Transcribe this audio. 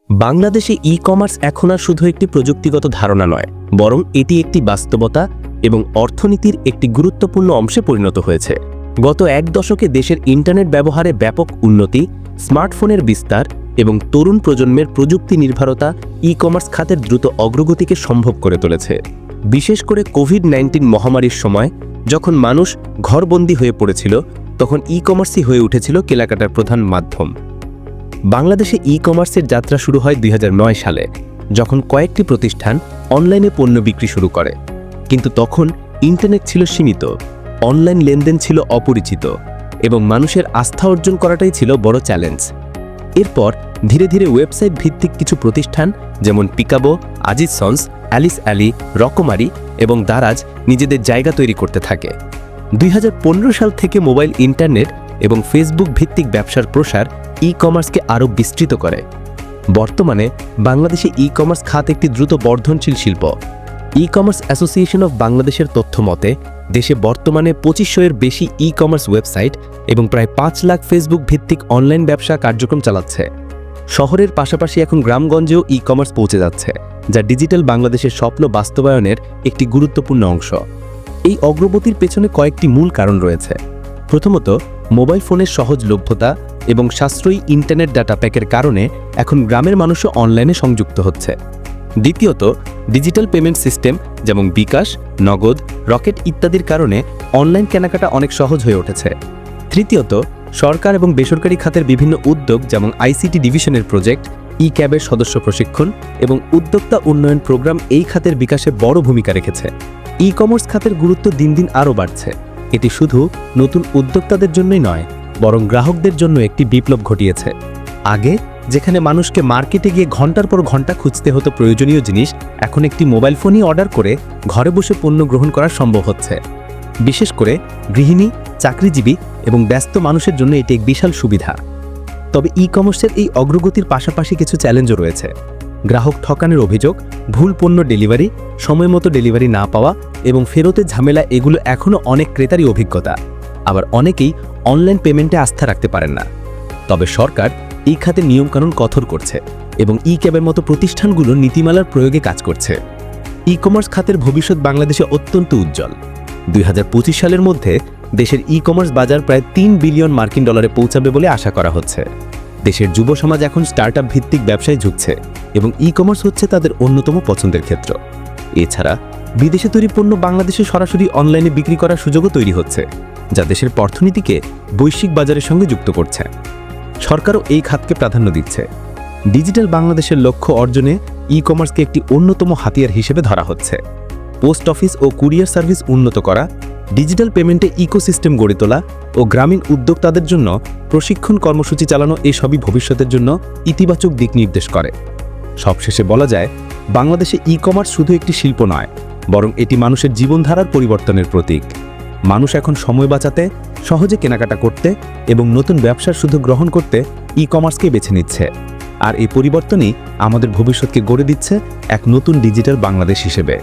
বাংলাদেশে ই-কমার্স এখন আর শুধু একটি প্রযুক্তিগত ধারণা নয়, বরং এটি একটি বাস্তবতা এবং অর্থনীতির একটি গুরুত্বপূর্ণ অংশে পরিণত হয়েছে। গত এক দশকে দেশের ইন্টারনেট ব্যবহারে ব্যাপক উন্নতি, স্মার্টফোনের বিস্তার এবং তরুণ প্রজন্মের প্রযুক্তি নির্ভরতা ই-কমার্স খাতের দ্রুত অগ্রগতিকে সম্ভব করে তুলেছে। বিশেষ করে কোভিড-19 মহামারীর সময় যখন মানুষ ঘরবন্দি হয়ে পড়েছিল, তখন ই-কমার্সই হয়ে উঠেছিল কেনাকাটার প্রধান মাধ্যম। বাংলাদেশে ই-কমার্সের যাত্রা শুরু হয় 2009 সালে, যখন কয়েকটি প্রতিষ্ঠান অনলাইনে পণ্য বিক্রি শুরু করে। কিন্তু তখন ইন্টারনেট ছিল সীমিত, অনলাইন লেনদেন ছিল অপরিচিত এবং মানুষের আস্থা অর্জন করাটাই ছিল বড় চ্যালেঞ্জ। এরপর ধীরে ধীরে ওয়েবসাইট ভিত্তিক কিছু প্রতিষ্ঠান যেমন পিকাবো, আজিজ সন্স, অ্যালিস অ্যালি, রকমারি এবং দারাজ নিজেদের জায়গা তৈরি করতে থাকে। 2015 সাল থেকে মোবাইল ইন্টারনেট এবং ফেসবুক ভিত্তিক ব্যবসার প্রসার ই-কমার্সকে আরও বিস্তৃত করে। বর্তমানে বাংলাদেশে ই-কমার্স খাত একটি দ্রুত বর্ধনশীল শিল্প। ই-কমার্স অ্যাসোসিয়েশন অব বাংলাদেশের তথ্য মতে দেশে বর্তমানে 2500-এর বেশি ই-কমার্স ওয়েবসাইট এবং প্রায় 5 লাখ ফেসবুক ভিত্তিক অনলাইন ব্যবসা কার্যক্রম চালাচ্ছে। শহরের পাশাপাশি এখন গ্রামগঞ্জেও ই-কমার্স পৌঁছে যাচ্ছে, যা ডিজিটাল বাংলাদেশের স্বপ্ন বাস্তবায়নের একটি গুরুত্বপূর্ণ অংশ। এই অগ্রগতির পেছনে কয়েকটি মূল কারণ রয়েছে। প্রথমত, মোবাইল ফোনের সহজলভ্যতা এবং সাশ্রয়ী ইন্টারনেট ডাটা প্যাকের কারণে এখন গ্রামের মানুষও অনলাইনে সংযুক্ত হচ্ছে। দ্বিতীয়ত, ডিজিটাল পেমেন্ট সিস্টেম যেমন বিকাশ, নগদ, রকেট ইত্যাদির কারণে অনলাইন কেনাকাটা অনেক সহজ হয়ে উঠেছে। তৃতীয়ত, সরকার এবং বেসরকারি খাতের বিভিন্ন উদ্যোগ যেমন আইসিটি ডিভিশনের প্রজেক্ট, ই-ক্যাবের সদস্য প্রশিক্ষণ এবং উদ্যোক্তা উন্নয়ন প্রোগ্রাম এই খাতের বিকাশে বড় ভূমিকা রেখেছে। ই-কমার্স খাতের গুরুত্ব দিন দিন আরও বাড়ছে। এটি শুধু নতুন উদ্যোক্তাদের জন্যই নয়, বরং গ্রাহকদের জন্য একটি বিপ্লব ঘটিয়েছে। আগে যেখানে মানুষকে মার্কেটে গিয়ে ঘন্টার পর ঘন্টা খুঁজতে হতো প্রয়োজনীয় জিনিস, এখন একটি মোবাইল ফোনই অর্ডার করে ঘরে বসে পণ্য গ্রহণ করা সম্ভব হচ্ছে। বিশেষ করে গৃহিণী, চাকরিজীবী এবং ব্যস্ত মানুষের জন্য এটি এক বিশাল সুবিধা। তবে ই-কমার্সের এই অগ্রগতির পাশাপাশি কিছু চ্যালেঞ্জও রয়েছে। গ্রাহক ঠকানোর অভিযোগ, ভুল পণ্য ডেলিভারি, সময়মতো ডেলিভারি না পাওয়া এবং ফেরতের ঝামেলা এগুলো এখনও অনেক ক্রেতারই অভিজ্ঞতা। আবার অনেকেই অনলাইন পেমেন্টে আস্থা রাখতে পারেন না। তবে সরকার এই খাতে নিয়মকানুন কঠোর করছে এবং ই-ক্যাবের মতো প্রতিষ্ঠানগুলো নীতিমালার প্রয়োগে কাজ করছে। ই-কমার্স খাতের ভবিষ্যৎ বাংলাদেশে অত্যন্ত উজ্জ্বল। 2025 সালের মধ্যে দেশের ই-কমার্স বাজার প্রায় $3 বিলিয়ন পৌঁছাবে বলে আশা করা হচ্ছে। দেশের যুব সমাজ এখন স্টার্টআপ ভিত্তিক ব্যবসায় ঝুঁকছে এবং ই-কমার্স হচ্ছে তাদের অন্যতম পছন্দের ক্ষেত্র। এছাড়া বিদেশে তৈরি পণ্য বাংলাদেশে সরাসরি অনলাইনে বিক্রি করার সুযোগও তৈরি হচ্ছে, যা দেশের অর্থনীতিকে বৈশ্বিক বাজারের সঙ্গে যুক্ত করছে। সরকারও এই খাতকে প্রাধান্য দিচ্ছে। ডিজিটাল বাংলাদেশের লক্ষ্য অর্জনে ই-কমার্সকে একটি অন্যতম হাতিয়ার হিসেবে ধরা হচ্ছে। পোস্ট অফিস ও কুরিয়ার সার্ভিস উন্নত করা, ডিজিটাল পেমেন্টে ইকোসিস্টেম গড়ে তোলা ও গ্রামীণ উদ্যোক্তাদের জন্য প্রশিক্ষণ কর্মসূচি চালানো এসবই ভবিষ্যতের জন্য ইতিবাচক দিক নির্দেশ করে। সবশেষে বলা যায়, বাংলাদেশে ই-কমার্স শুধু একটি শিল্প নয়, বরং এটি মানুষের জীবনধারার পরিবর্তনের প্রতীক। মানুষ এখন সময় বাঁচাতে, সহজে কেনাকাটা করতে এবং নতুন ব্যবসার সুযোগ গ্রহণ করতে ই-কমার্সকে বেছে নিচ্ছে। আর এই পরিবর্তনই আমাদের ভবিষ্যৎকে গড়ে দিচ্ছে এক নতুন ডিজিটাল বাংলাদেশ হিসেবে।